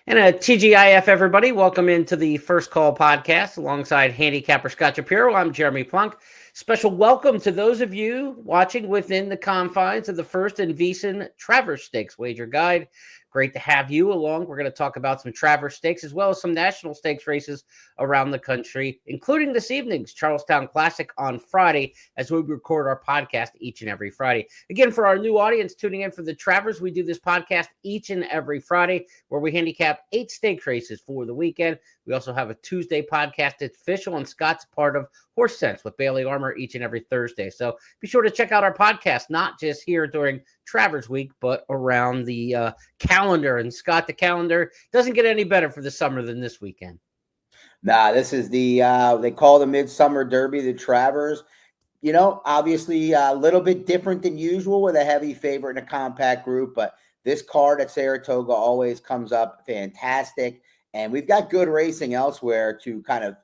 And a TGIF, everybody. Welcome into the First Call podcast alongside handicapper Scott Shapiro. I'm Jeremy Plonk. Special welcome to those of you watching within the confines of the First and VEASAN Travers Stakes Wager Guide. Great to have you along. We're going to talk about some Travers Stakes as well as some national stakes races around the country, including this evening's Charlestown Classic on Friday as we record our podcast each and every Friday. Again, for our new audience tuning in for the Travers, we do this podcast each and every Friday where we handicap 8 stakes races for the weekend. We also have a Tuesday podcast. It's official, and Scott's part of Horse Sense with Bailey Armour each and every Thursday. So be sure to check out our podcast, not just here during Travers Week, but around the calendar. And Scott, the calendar doesn't get any better for the summer than this weekend. Nah, this is the, they call the Midsummer Derby, the Travers. You know, obviously a little bit different than usual with a heavy favorite in a compact group, but this card at Saratoga always comes up fantastic. And we've got good racing elsewhere to kind of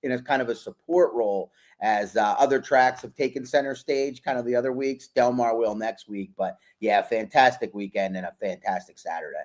in a kind of a support role as other tracks have taken center stage kind of the other weeks. Del Mar will next week. But yeah, fantastic weekend and a fantastic Saturday.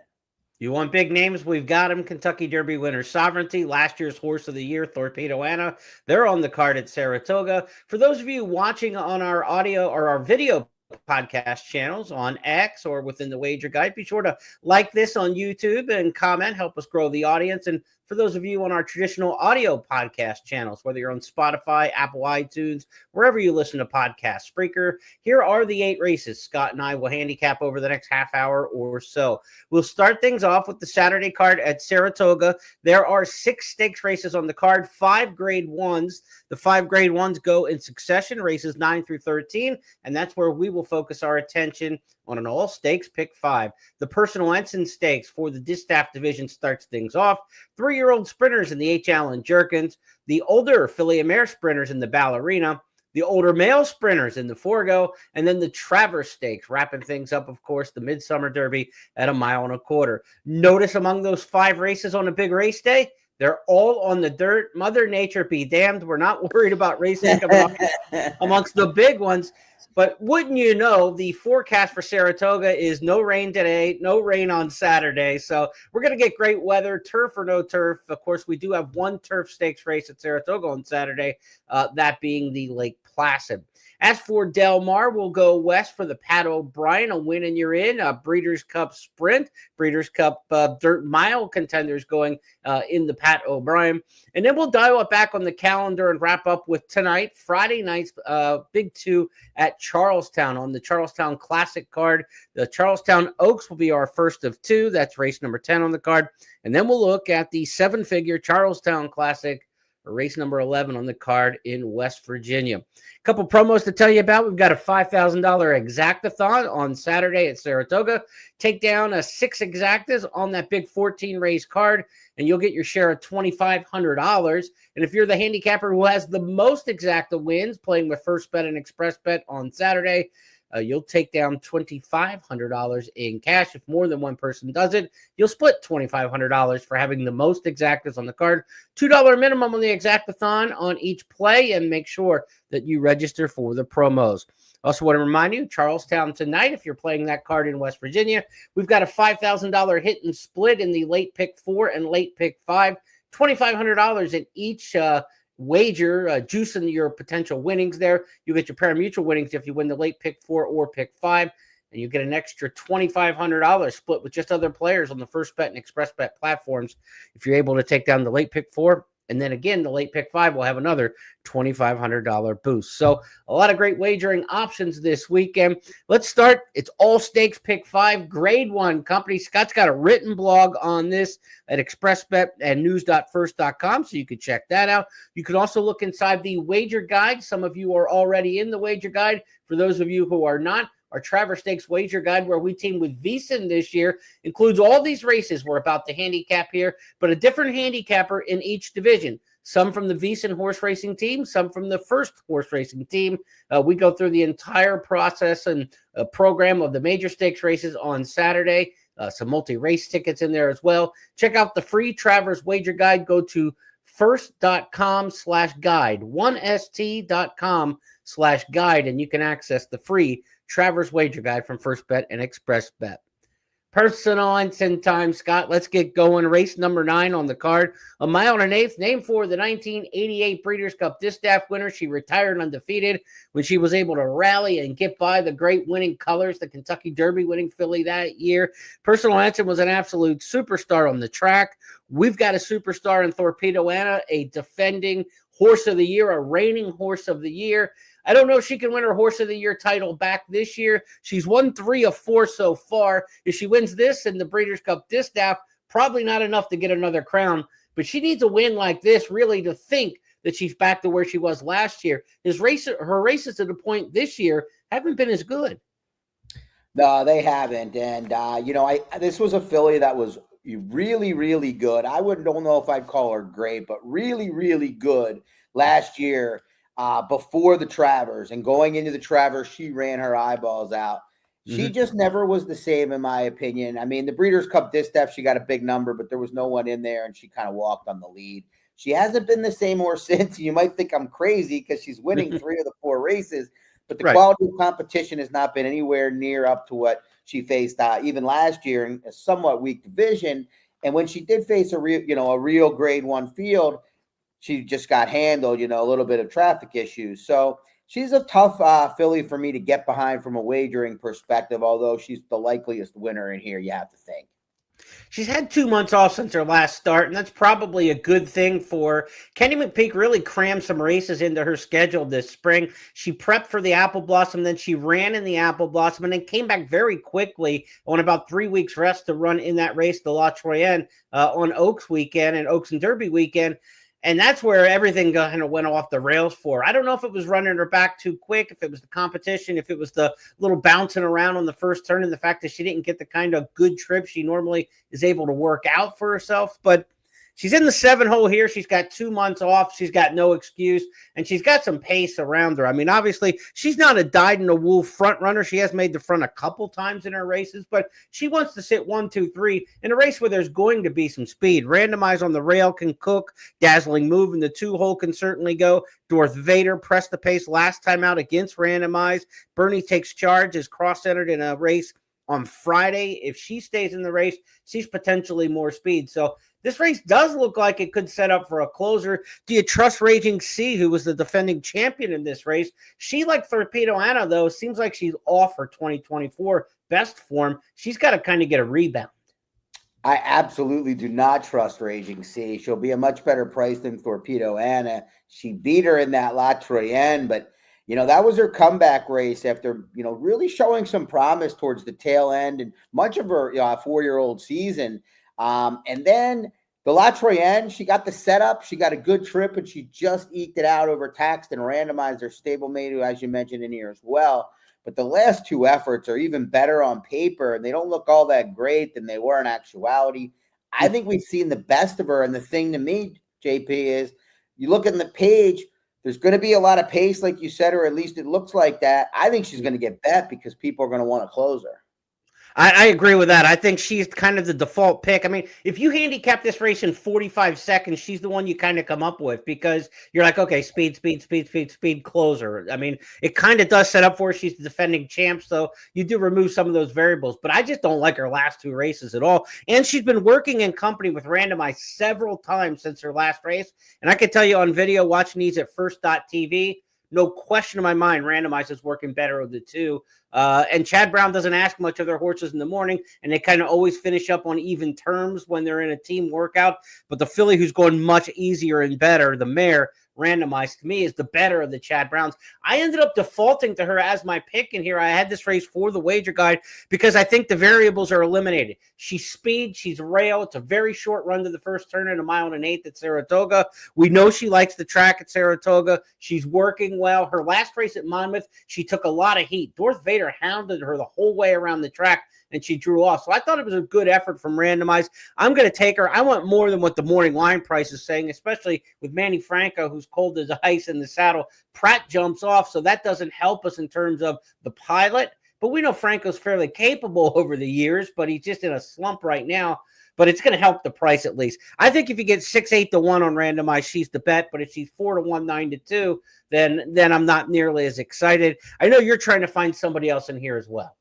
You want big names? We've got them. Kentucky Derby winner Sovereignty, last year's Horse of the Year, Torpedo Anna. They're on the card at Saratoga. For those of you watching on our audio or our video podcast channels on X or within the Wager Guide, be sure to like this on YouTube and comment, help us grow the audience. And for those of you on our traditional audio podcast channels, whether you're on Spotify, Apple iTunes, wherever you listen to podcasts, Spreaker, here are the 8 races Scott and I will handicap over the next half hour or so. We'll start things off with the Saturday card at Saratoga. There are 6 stakes races on the card, 5 grade 1s. The 5 grade 1s go in succession, races 9 through 13, and that's where we will focus our attention on an all-stakes pick 5. The Personal Ensign Stakes for the Distaff division starts things off. 3-year-old sprinters in the H. Allen Jerkens, the older filly and mare sprinters in the Ballerina, the older male sprinters in the Forego, and then the Travers Stakes, wrapping things up, of course, the Midsummer Derby at 1.25 miles. Notice among those 5 races on a big race day, they're all on the dirt. Mother Nature be damned. We're not worried about racing amongst the big ones. But wouldn't you know, the forecast for Saratoga is no rain today, no rain on Saturday. So we're going to get great weather, turf or no turf. Of course, we do have one turf stakes race at Saratoga on Saturday, that being the Lake Placid. As for Del Mar, we'll go west for the Pat O'Brien, a win and you're in. Breeders' Cup Sprint, Breeders' Cup Dirt Mile contenders going in the Pat O'Brien. And then we'll dial it back on the calendar and wrap up with tonight, Friday night's Big 2 at Charlestown on the Charlestown Classic card. The Charlestown Oaks will be our first of 2. That's race number 10 on the card. And then we'll look at the 7-figure Charlestown Classic, race number 11 on the card in West Virginia. A couple promos to tell you about. We've got a $5,000 exactathon on Saturday at Saratoga. Take down 6 exactas on that big 14 race card, and you'll get your share of $2,500. And if you're the handicapper who has the most exacta wins playing with First Bet and Express Bet on Saturday, you'll take down $2,500 in cash. If more than one person does it, you'll split $2,500 for having the most exactas on the card. $2 minimum on the exactathon on each play, and make sure that you register for the promos. Also want to remind you, Charlestown tonight, if you're playing that card in West Virginia, we've got a $5,000 hit and split in the late pick 4 and late pick 5, $2,500 in each wager, juicing your potential winnings there. You get your pari-mutuel winnings if you win the late pick 4 or pick 5, and you get an extra $2,500 split with just other players on the First Bet and Express Bet platforms if you're able to take down the late pick 4. And then again, the late pick 5 will have another $2,500 boost. So a lot of great wagering options this weekend. Let's start. It's all stakes pick 5, grade 1 company. Scott's got a written blog on this at ExpressBet and news.first.com, so you can check that out. You can also look inside the wager guide. Some of you are already in the wager guide. For those of you who are not, our Travers Stakes wager guide, where we team with VEASAN this year, includes all these races we're about to handicap here, but a different handicapper in each division. Some from the VEASAN horse racing team, some from the First horse racing team. We go through the entire process and program of the major stakes races on Saturday. Some multi-race tickets in there as well. Check out the free Travers wager guide. Go to first.com/guide, 1st.com/guide, and you can access the free Travers wager guide from First Bet and Express Bet. Personal Ensign time, Scott. Let's get going. Race number 9 on the card. A mile and an eighth, named for the 1988 Breeders' Cup Distaff winner. She retired undefeated when she was able to rally and get by the great winning colors, the Kentucky Derby winning filly that year. Personal Ensign was an absolute superstar on the track. We've got a superstar in Torpedo Anna, a defending horse of the year, a reigning horse of the year. I don't know if she can win her Horse of the Year title back this year. She's won 3 of 4 so far. If she wins this and the Breeders' Cup Distaff, probably not enough to get another crown. But she needs a win like this really to think that she's back to where she was last year. Her races to the point this year haven't been as good. No, they haven't. And, this was a filly that was really, really good. I don't know if I'd call her great, but really, really good last year. Before the Travers, and going into the Travers, she ran her eyeballs out. She just never was the same, in my opinion. I mean, the Breeders' Cup Distaff, she got a big number, but there was no one in there, and she kind of walked on the lead. She hasn't been the same horse since. You might think I'm crazy because she's winning 3 of the 4 races, but the quality of competition has not been anywhere near up to what she faced even last year in a somewhat weak division. And when she did face a real Grade 1 field, she just got handled, a little bit of traffic issues. So she's a tough filly for me to get behind from a wagering perspective, although she's the likeliest winner in here, you have to think. She's had 2 months off since her last start, and that's probably a good thing for her. Kenny McPeak really crammed some races into her schedule this spring. She prepped for the Apple Blossom, then she ran in the Apple Blossom, and then came back very quickly on about 3 weeks rest to run in that race, the La Troyenne, on Oaks weekend and Oaks and Derby weekend. And that's where everything kind of went off the rails for her. I don't know if it was running her back too quick, if it was the competition, if it was the little bouncing around on the first turn, and the fact that she didn't get the kind of good trip she normally is able to work out for herself. But she's in the 7 hole here. She's got 2 months off. She's got no excuse, and she's got some pace around her. I mean, obviously, she's not a dyed-in-the-wool front runner. She has made the front a couple times in her races, but she wants to sit 1, 2, 3 in a race where there's going to be some speed. Randomize on the rail can cook. Dazzling Move in the 2 hole can certainly go. Darth Vader pressed the pace last time out against Randomize. Bernie Takes Charge is cross-centered in a race on Friday. If she stays in the race, she's potentially more speed. So this race does look like it could set up for a closer. Do you trust Raging C, who was the defending champion in this race? She, like Torpedo Anna, though, seems like she's off her 2024 best form. She's got to kind of get a rebound. I absolutely do not trust Raging C. She'll be a much better price than Torpedo Anna. She beat her in that La Troyenne, but that was her comeback race after, really showing some promise towards the tail end and much of her 4-year-old season. And then the La Troyenne, she got the setup, she got a good trip, and she just eked it out over Taxed and Randomized, her stablemate, who, as you mentioned in here as well. But the last 2 efforts are even better on paper, and they don't look all that great than they were in actuality. I think we've seen the best of her, and the thing to me, JP, is you look at the page, there's going to be a lot of pace, like you said, or at least it looks like that. I think she's going to get bet because people are going to want to close her. I agree with that. I think she's kind of the default pick. I mean, if you handicap this race in 45 seconds, she's the one you kind of come up with because you're like, okay, speed, closer. I mean, it kind of does set up for her. She's the defending champ, so you do remove some of those variables. But I just don't like her last 2 races at all. And she's been working in company with Randomized several times since her last race. And I can tell you on video, watching these at first.tv, no question in my mind, Randomized is working better of the 2. And Chad Brown doesn't ask much of their horses in the morning, and they kind of always finish up on even terms when they're in a team workout. But the filly who's going much easier and better, the mare, Randomized, to me is the better of the Chad Browns. I ended up defaulting to her as my pick in here. I had this race for the wager guide because I think the variables are eliminated. She's speed, she's rail. It's a very short run to the first turn at 1 1/8 miles at Saratoga. We know she likes the track at Saratoga. She's working well. Her last race at Monmouth, she took a lot of heat. Darth Vader hounded her the whole way around the track, and she drew off. So I thought it was a good effort from Randomized. I'm going to take her. I want more than what the morning line price is saying, especially with Manny Franco, who's cold as ice in the saddle. Pratt jumps off, so that doesn't help us in terms of the pilot. But we know Franco's fairly capable over the years, but he's just in a slump right now. But it's going to help the price at least. I think if you get 6-8 to 1 on Randomized, she's the bet. But if she's 4 to 1, 9 to 2, then I'm not nearly as excited. I know you're trying to find somebody else in here as well.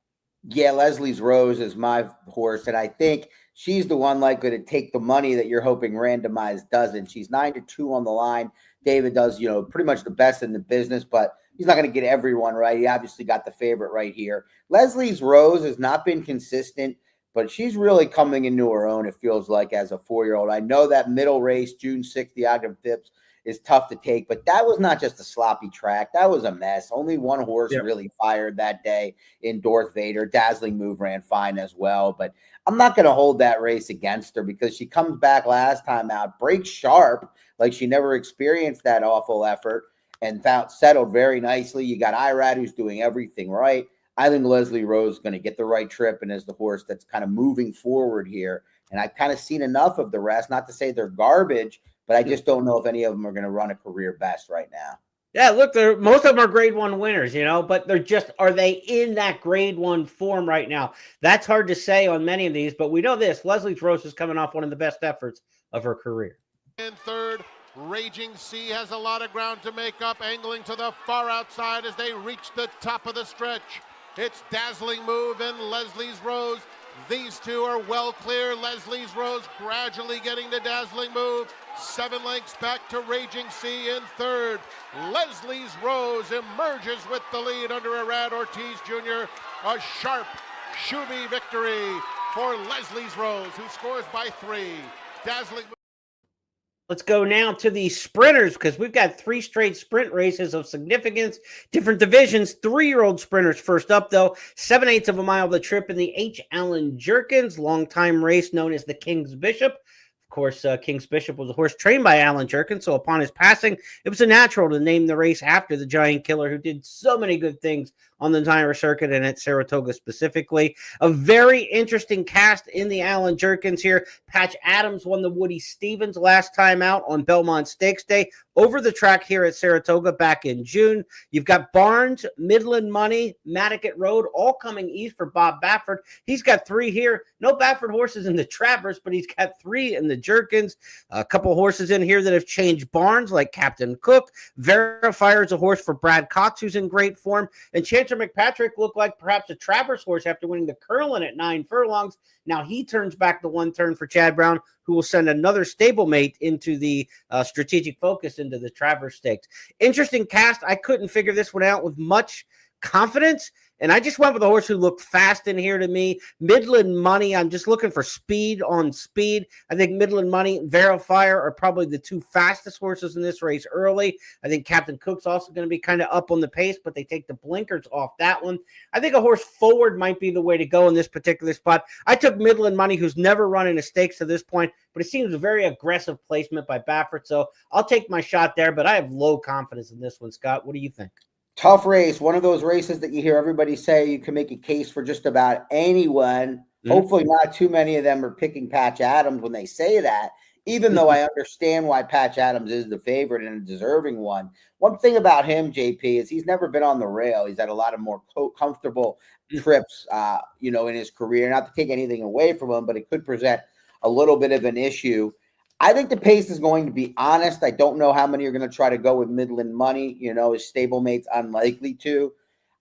Yeah, Leslie's Rose is my horse, and I think she's the one likely to take the money that you're hoping randomized doesn't. She's 9-2 on the line. David does, pretty much the best in the business, but he's not going to get everyone right. He obviously got the favorite right here. Leslie's Rose has not been consistent, but she's really coming into her own, it feels like, as a 4-year-old. I know that middle race, June 6th, the Ogden Phipps, is tough to take, but that was not just a sloppy track. That was a mess. Only one horse really fired that day in Dorth Vader. Dazzling Move ran fine as well, but I'm not going to hold that race against her because she comes back last time out, breaks sharp, like she never experienced that awful effort, and settled very nicely. You got Irad, who's doing everything right. I think Leslie Rose is going to get the right trip and is the horse that's kind of moving forward here. And I've kind of seen enough of the rest, not to say they're garbage, but I just don't know if any of them are going to run a career best right now. Yeah, look, most of them are grade 1 winners, but are they in that grade 1 form right now? That's hard to say on many of these, but we know this. Leslie's Rose is coming off one of the best efforts of her career. In third, Raging Sea has a lot of ground to make up, angling to the far outside as they reach the top of the stretch. It's Dazzling Move and Leslie's Rose. These two are well clear. Leslie's Rose gradually getting the Dazzling Move. 7 lengths back to Raging Sea in third. Leslie's Rose emerges with the lead under Irad Ortiz Jr. A sharp, shooby victory for Leslie's Rose, who scores by 3. Dazzling Move. Let's go now to the sprinters because we've got 3 straight sprint races of significance, different divisions. 3-year-old sprinters first up, though. 7/8 of a mile of the trip in the H. Allen Jerkens, long-time race known as the King's Bishop. Of course, King's Bishop was a horse trained by Alan Jerkens, so upon his passing, it was a natural to name the race after the giant killer who did so many good things on the entire circuit and at Saratoga specifically. A very interesting cast in the Alan Jerkens here. Patch Adams won the Woody Stevens last time out on Belmont Stakes Day over the track here at Saratoga back in June. You've got Barnes, Midland Money, Matticat Road, all coming east for Bob Baffert. He's got 3 here. No Baffert horses in the Travers, but he's got 3 in the Jerkens. A couple horses in here that have changed barns, like Captain Cook. Verifier is a horse for Brad Cox, who's in great form. And Chancer McPatrick looked like perhaps a Travers horse after winning the Curlin at 9 furlongs. Now he turns back the 1 turn for Chad Brown, who will send another stablemate into the strategic focus into the Travers Stakes. Interesting cast. I couldn't figure this one out with much confidence, and I just went with a horse who looked fast in here to me. Midland Money, I'm just looking for speed on speed. I think Midland Money and Verifier are probably the 2 fastest horses in this race early. I think Captain Cook's also going to be kind of up on the pace, but they take the blinkers off that one. I think a horse forward might be the way to go in this particular spot. I took Midland Money, who's never run in a stakes to this point, but it seems a very aggressive placement by Baffert, so I'll take my shot there, but I have low confidence in this one, Scott. What do you think? Tough race. One of those races that you hear everybody say you can make a case for just about anyone. Mm-hmm. Hopefully not too many of them are picking Patch Adams when they say that, even though I understand why Patch Adams is the favorite and a deserving one. One thing about him, JP, is he's never been on the rail. He's had a lot of more comfortable trips, in his career. Not to take anything away from him, but it could present a little bit of an issue. I think the pace is going to be honest. I don't know how many are going to try to go with Midland Money. His stablemate's unlikely to.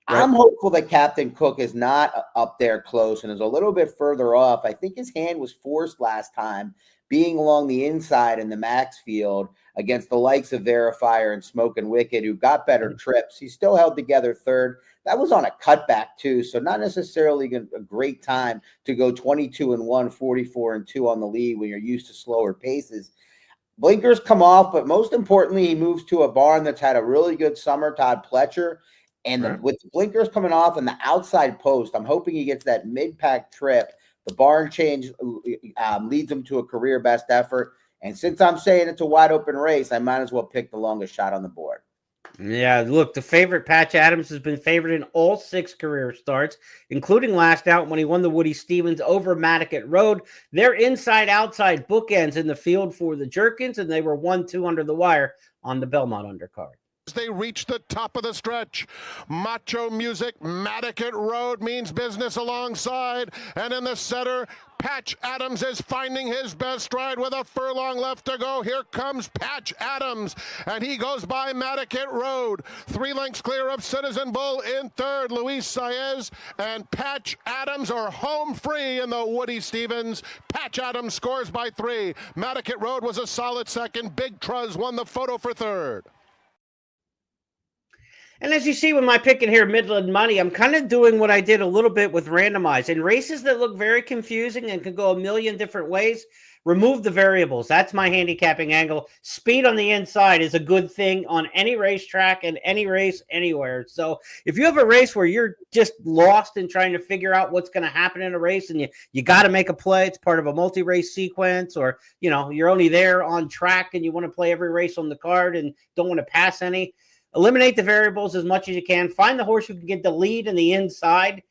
Right. I'm hopeful that Captain Cook is not up there close and is a little bit further off. I think his hand was forced last time, being along the inside in the max field against the likes of Verifier and Smokin' Wicked, who got better trips. He still held together third. That was on a cutback too, so not necessarily a great time to go 22-1, 44-2 on the lead when you're used to slower paces. Blinkers come off, but most importantly, he moves to a barn that's had a really good summer, Todd Pletcher. And with the blinkers coming off and the outside post, I'm hoping he gets that mid-pack trip. The barn change leads him to a career best effort. And since I'm saying it's a wide open race, I might as well pick the longest shot on the board. Yeah, look, the favorite Patch Adams has been favored in all 6 career starts, including last out when he won the Woody Stevens over Matticat Road. They're inside-outside bookends in the field for the Jerkens, and they were 1-2 under the wire on the Belmont undercard. as they reach the top of the stretch. Macho Music, Matticat Road means business alongside, and in the center, Patch Adams is finding his best stride with a furlong left to go. Here comes Patch Adams, and he goes by Matticat Road. 3 lengths clear of Citizen Bull in third. Luis Saez and Patch Adams are home free in the Woody Stevens. Patch Adams scores by 3. Matticat Road was a solid second. Big Truz won the photo for third. And as you see with my pick in here, Midland Money, I'm kind of doing what I did a little bit with randomize. In races that look very confusing and could go a million different ways, remove the variables. That's my handicapping angle. Speed on the inside is a good thing on any racetrack and any race anywhere. So if you have a race where you're just lost in trying to figure out what's going to happen in a race and you got to make a play, it's part of a multi-race sequence, or you're only there on track and you want to play every race on the card and don't want to pass any, eliminate the variables as much as you can. Find the horse who can get the lead in the inside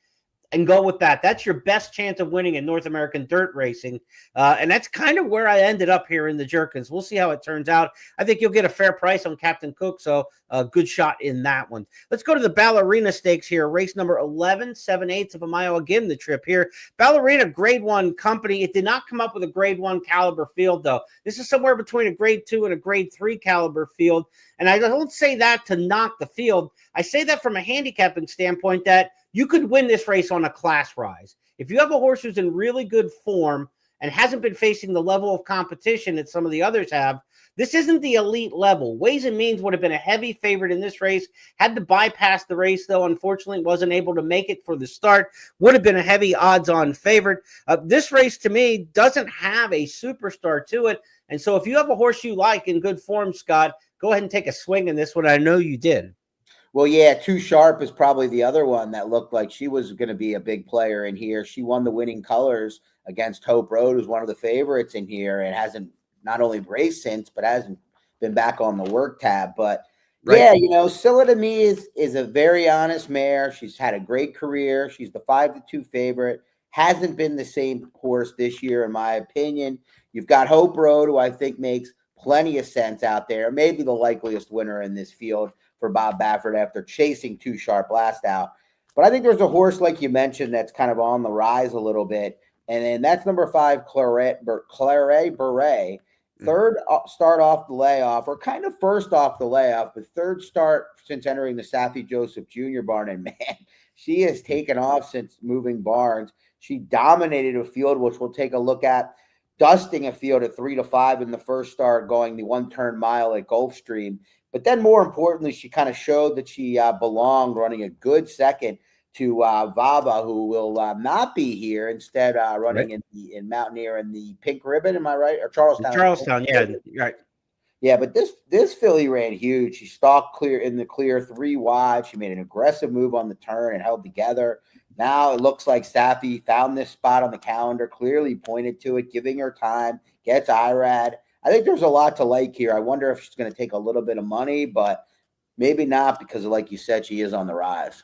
and go with that. That's your best chance of winning in North American dirt racing. And that's kind of where I ended up here in the Jerkens. We'll see how it turns out. I think you'll get a fair price on Captain Cook, so a good shot in that one. Let's go to the Ballerina Stakes here. Race number 11, 7/8 of a mile. Again, the trip here. Ballerina, grade 1 company. It did not come up with a grade 1 caliber field, though. This is somewhere between a grade 2 and a grade 3 caliber field. And I don't say that to knock the field. I say that from a handicapping standpoint that you could win this race on a class rise. If you have a horse who's in really good form and hasn't been facing the level of competition that some of the others have, this isn't the elite level. Ways and Means would have been a heavy favorite in this race. Had to bypass the race, though. Unfortunately, wasn't able to make it for the start. Would have been a heavy odds-on favorite. This race, to me, doesn't have a superstar to it. And so if you have a horse you like in good form, Scott, go ahead and take a swing in this one. I know you did. Well, yeah, Too Sharp is probably the other one that looked like she was going to be a big player in here. She won the winning colors against Hope Road, who's one of the favorites in here, and hasn't not only raced since, but hasn't been back on the work tab. But right. Yeah, Scylla to me is a very honest mare. She's had a great career. She's the 5-2 favorite. Hasn't been the same horse this year, in my opinion. You've got Hope Road, who I think makes plenty of sense out there. Maybe the likeliest winner in this field for Bob Baffert after chasing Too Sharp last out. But I think there's a horse, like you mentioned, that's kind of on the rise a little bit. And then that's number 5, Claret Beret. Third start off the layoff, or kind of first off the layoff, but third start since entering the Saffie Joseph Jr. barn. And man, she has taken off since moving barns. She dominated a field, which we'll take a look at, dusting a field at 3-5 in the first start, going the 1-turn mile at Gulfstream. But then more importantly, she kind of showed that she belonged, running a good second to Vava, who will not be here, instead running in Mountaineer in the Pink Ribbon. Am I right? Or Charlestown? Charlestown, yeah, right. Yeah, but this filly ran huge. She stalked clear 3 wide. She made an aggressive move on the turn and held together. Now it looks like Saffie found this spot on the calendar, clearly pointed to it, giving her time, gets IRAD. I think there's a lot to like here. I wonder if she's going to take a little bit of money, but maybe not, because like you said, she is on the rise.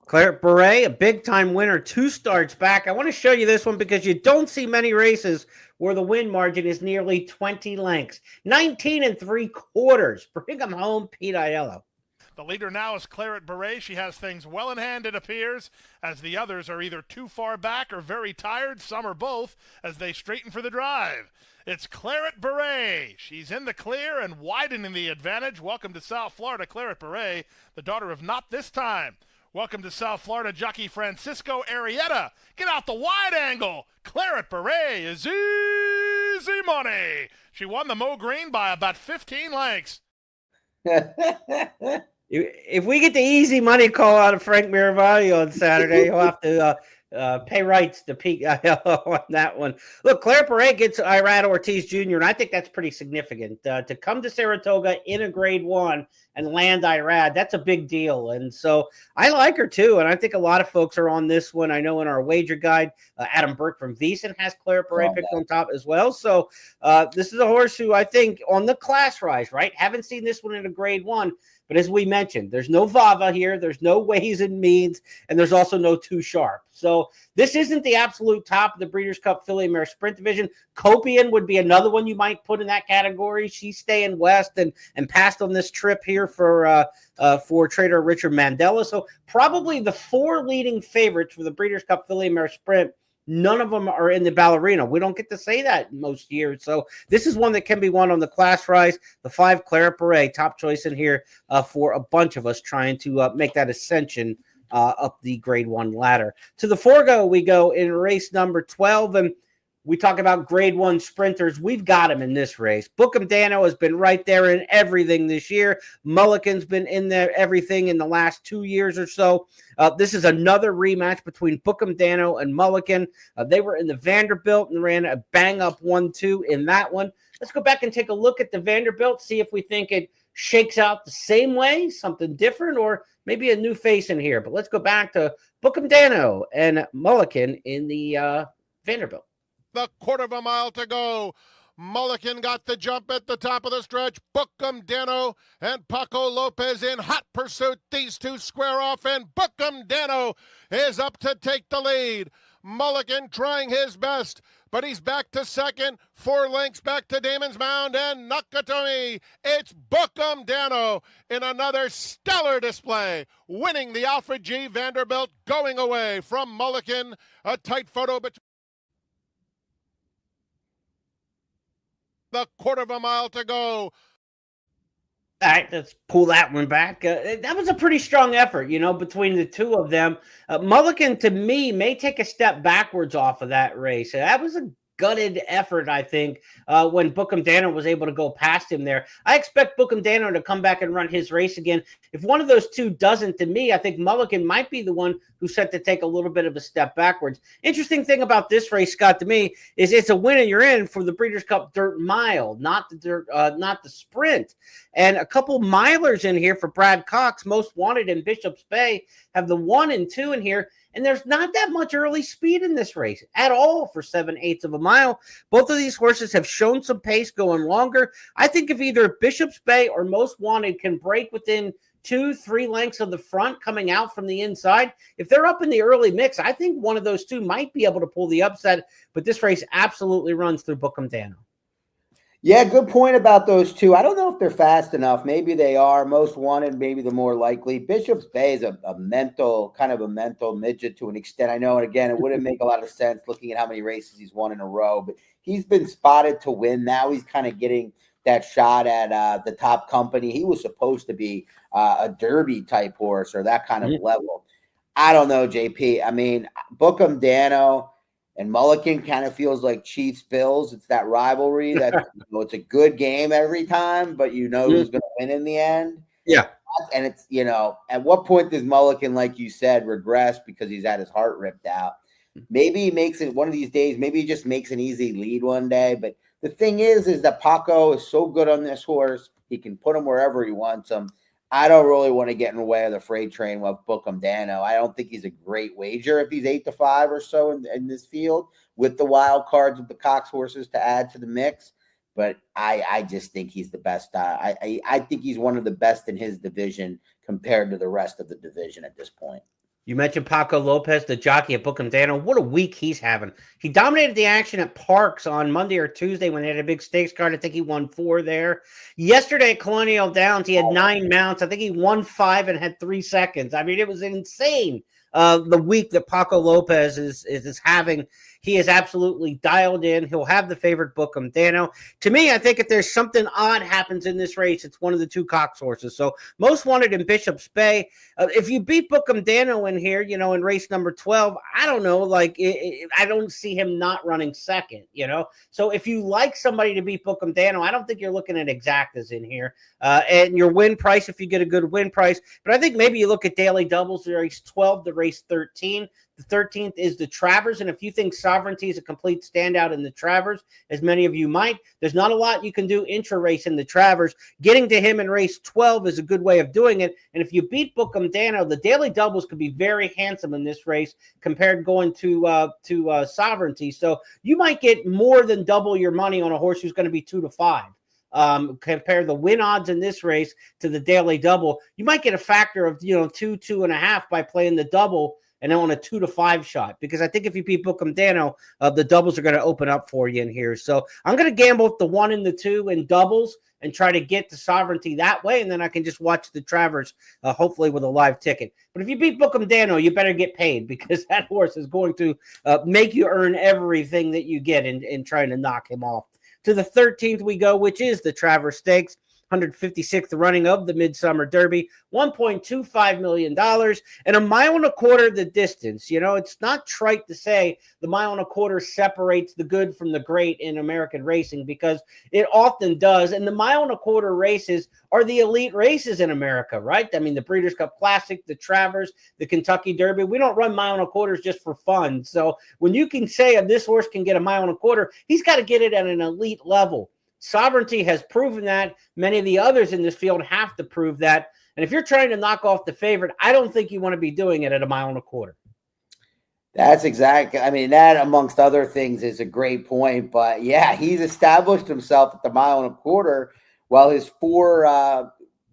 Claret Beret, a big-time winner, 2 starts back. I want to show you this one because you don't see many races where the win margin is nearly 20 lengths. 19 3/4. Bring them home, Pete Aiello. The leader now is Claret Beret. She has things well in hand, it appears, as the others are either too far back or very tired, some or both, as they straighten for the drive. It's Claret Beret. She's in the clear and widening the advantage. Welcome to South Florida, Claret Beret, the daughter of Not This Time. Welcome to South Florida, jockey Francisco Arrieta. Get out the wide angle. Claret Beret is easy money. She won the Mo Green by about 15 lengths. If we get the easy money call out of Frank Miravalli on Saturday, he'll have to pay rights to Pete on that one. Look, Claret Beret gets Irad Ortiz Jr., and I think that's pretty significant. To come to Saratoga in a grade 1 and land Irad, that's a big deal. And so I like her too, and I think a lot of folks are on this one. I know in our wager guide, Adam Burke from VEASAN has Claret Beret picked on top as well. So this is a horse who I think on the class rise, right? Haven't seen this one in a grade 1, But as we mentioned, there's no Vava here. There's no ways and means, and there's also no Too Sharp. So this isn't the absolute top of the Breeders' Cup Filly Mare Sprint division. Copian would be another one you might put in that category. She's staying west and passed on this trip here for trader Richard Mandela. So probably the 4 leading favorites for the Breeders' Cup Filly Mare Sprint, none of them are in the Ballerina. We don't get to say that most years. So this is one that can be won on the class rise. The 5 Claret Beret, top choice in here for a bunch of us trying to make that ascension up the grade 1 ladder. To the Forego we go in race number 12, and we talk about grade 1 sprinters. We've got him in this race. Bookham Dano has been right there in everything this year. Mulligan's been in there everything in the last 2 years or so. This is another rematch between Bookham Dano and Mulligan. They were in the Vanderbilt and ran a bang-up 1-2 in that one. Let's go back and take a look at the Vanderbilt, see if we think it shakes out the same way, something different, or maybe a new face in here. But let's go back to Bookham Dano and Mulligan in the Vanderbilt. The 1/4 mile to go. Mulligan got the jump at the top of the stretch. Bookham Dano and Paco Lopez in hot pursuit. These two square off, and Bookham Dano is up to take the lead. Mulligan trying his best, but he's back to second. 4 lengths back to Damon's Mound and Nakatomi. It's Bookham Dano in another stellar display, winning the Alfred G. Vanderbilt, going away from Mulligan. A tight photo between the 1/4 mile to go. All right, let's pull that one back. That was a pretty strong effort, between the two of them. Mulligan, to me, may take a step backwards off of that race. That was a gutted effort, I think, when Bookham Dano was able to go past him there. I expect Bookham Dano to come back and run his race again. If one of those two doesn't, to me, I think Mulligan might be the one who's set to take a little bit of a step backwards. Interesting thing about this race, Scott, to me, is it's a win and you're in for the Breeders' Cup Dirt Mile, not the sprint. And a couple milers in here for Brad Cox, Most Wanted in Bishop's Bay, have the 1 and 2 in here. And there's not that much early speed in this race at all for 7/8 of a mile. Both of these horses have shown some pace going longer. I think if either Bishop's Bay or Most Wanted can break within 2-3 lengths of the front coming out from the inside, if they're up in the early mix, I think one of those two might be able to pull the upset. But this race absolutely runs through Bookham Dano. Yeah, good point about those two. I don't know if they're fast enough. Maybe they are. Most Wanted, maybe the more likely. Bishop's Bay is a mental midget to an extent. I know, and again, it wouldn't make a lot of sense looking at how many races he's won in a row, but he's been spotted to win. Now he's kind of getting that shot at the top company. He was supposed to be a Derby type horse or that kind of level. I don't know, JP. I mean, Bookham Dano and Mulligan kind of feels like Chiefs Bills. It's that rivalry that it's a good game every time, but who's going to win in the end. Yeah. And it's, at what point does Mulligan, like you said, regress because he's had his heart ripped out? Maybe he makes it one of these days. Maybe he just makes an easy lead one day. But the thing is that Paco is so good on this horse. He can put him wherever he wants him. I don't really want to get in the way of the freight train with Bookham Dano. I don't think he's a great wager if he's 8-5 or so in this field with the wild cards with the Cox horses to add to the mix. But I just think he's the best. I think he's one of the best in his division compared to the rest of the division at this point. You mentioned Paco Lopez, the jockey at Bookham Dano. What a week he's having. He dominated the action at Parks on Monday or Tuesday when they had a big stakes card. I think he won 4 there. Yesterday at Colonial Downs, he had 9 mounts. I think he won 5 and had 3 seconds. I mean, it was insane. The week that Paco Lopez is having. He is absolutely dialed in. He'll have the favorite Bookham Dano. To me, I think if there's something odd happens in this race, it's one of the two Cox horses. So Most Wanted in Bishop's Bay. If you beat Bookham Dano in here, in race number 12, I don't know. I don't see him not running second, So if you like somebody to beat Bookham Dano, I don't think you're looking at exactas in here. And your win price, if you get a good win price. But I think maybe you look at daily doubles, race 12 to race 13. The 13th is the Travers, and if you think Sovereignty is a complete standout in the Travers, as many of you might, there's not a lot you can do intra-race in the Travers. Getting to him in race 12 is a good way of doing it, and if you beat Bookham Dano, the daily doubles could be very handsome in this race compared going to Sovereignty. So you might get more than double your money on a horse who's going to be 2-5. compare the win odds in this race to the daily double, you might get a factor of 2.5 by playing the double and on a 2 to 5 shot, because I think if you beat Bookham Dano, the doubles are going to open up for you in here. So I'm going to gamble with the 1 and the 2 in doubles and try to get the Sovereignty that way, and then I can just watch the Travers, hopefully with a live ticket. But if you beat Bookham Dano, you better get paid, because that horse is going to make you earn everything that you get in trying to knock him off. To the 13th we go, which is the Travers Stakes. 156th running of the Midsummer Derby, $1.25 million, and 1.25 miles the distance. It's not trite to say the 1.25 miles separates the good from the great in American racing, because it often does. And the 1.25 miles races are the elite races in America, right? I mean, the Breeders' Cup Classic, the Travers, the Kentucky Derby. We don't run 1.25 miles just for fun. So when you can say this horse can get 1.25 miles, he's got to get it at an elite level. Sovereignty has proven that. Many of the others in this field have to prove that. And if you're trying to knock off the favorite, I don't think you want to be doing it at 1.25 miles. That's exactly. I mean, that amongst other things is a great point. But yeah, he's established himself at the 1.25 miles, while his 4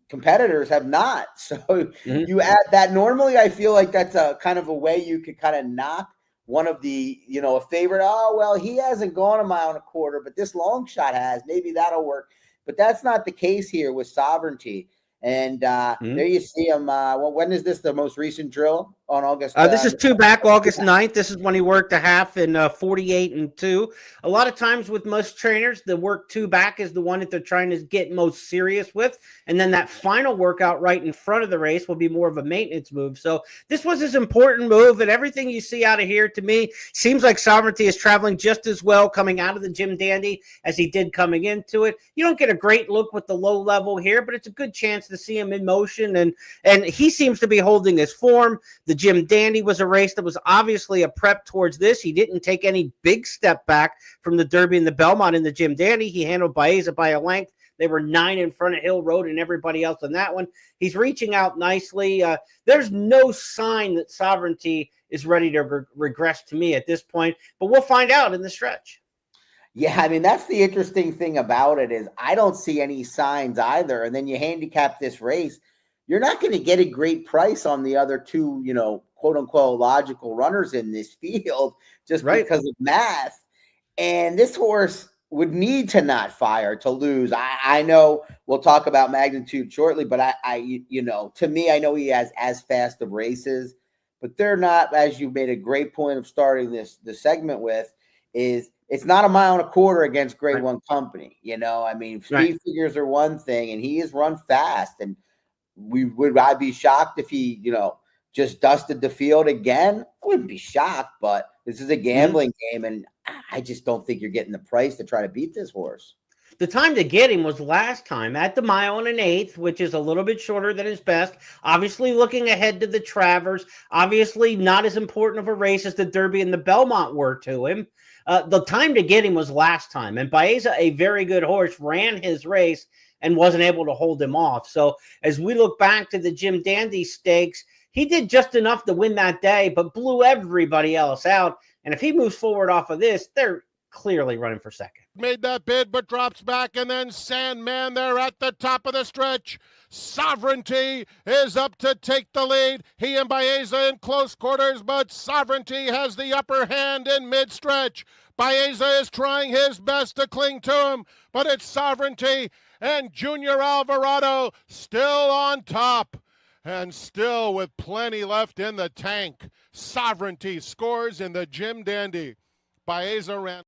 competitors have not. So you add that. Normally, I feel like that's a kind of a way you could kind of knock one of the, a favorite. Oh, well, he hasn't gone 1.25 miles, but this long shot has. Maybe that'll work. But that's not the case here with Sovereignty. And there you see him. When is this, the most recent drill? On August? This is 2 back, August 9th. This is when he worked a half in 48 and 2. A lot of times with most trainers, the work 2 back is the one that they're trying to get most serious with. And then that final workout right in front of the race will be more of a maintenance move. So this was his important move, and everything you see out of here, to me, seems like Sovereignty is traveling just as well coming out of the Jim Dandy as he did coming into it. You don't get a great look with the low level here, but it's a good chance to see him in motion. And he seems to be holding his form. The Jim Dandy was a race that was obviously a prep towards this. He didn't take any big step back from the Derby and the Belmont in the Jim Dandy. He handled Baeza by a length. They were 9 in front of Hill Road and everybody else in that one. He's reaching out nicely. There's no sign that Sovereignty is ready to regress to me at this point, but we'll find out in the stretch. Yeah, I mean, that's the interesting thing about it, is I don't see any signs either. And then you handicap this race, you're not going to get a great price on the other 2, quote unquote, logical runners in this field just because of math. And this horse would need to not fire to lose. I know we'll talk about magnitude shortly, but to me, I know he has as fast of races, but they're not, as you made a great point of starting the segment with, is it's not 1.25 miles against grade 1 company. I mean, speed figures are one thing, and he has run fast, and I'd be shocked if he, just dusted the field again. I wouldn't be shocked, but this is a gambling game, and I just don't think you're getting the price to try to beat this horse. The time to get him was last time at the 1 1/8, which is a little bit shorter than his best. Obviously looking ahead to the Travers. Obviously not as important of a race as the Derby and the Belmont were to him. The time to get him was last time, and Baeza, a very good horse, ran his race and wasn't able to hold him off. So as we look back to the Jim Dandy Stakes, he did just enough to win that day, but blew everybody else out. And if he moves forward off of this, they're clearly running for second. Made that bid, but drops back, and then Sandman there at the top of the stretch. Sovereignty is up to take the lead. He and Baeza in close quarters, but Sovereignty has the upper hand in mid-stretch. Baeza is trying his best to cling to him, but it's Sovereignty and Junior Alvarado still on top. And still with plenty left in the tank. Sovereignty scores in the Jim Dandy. Baeza ran.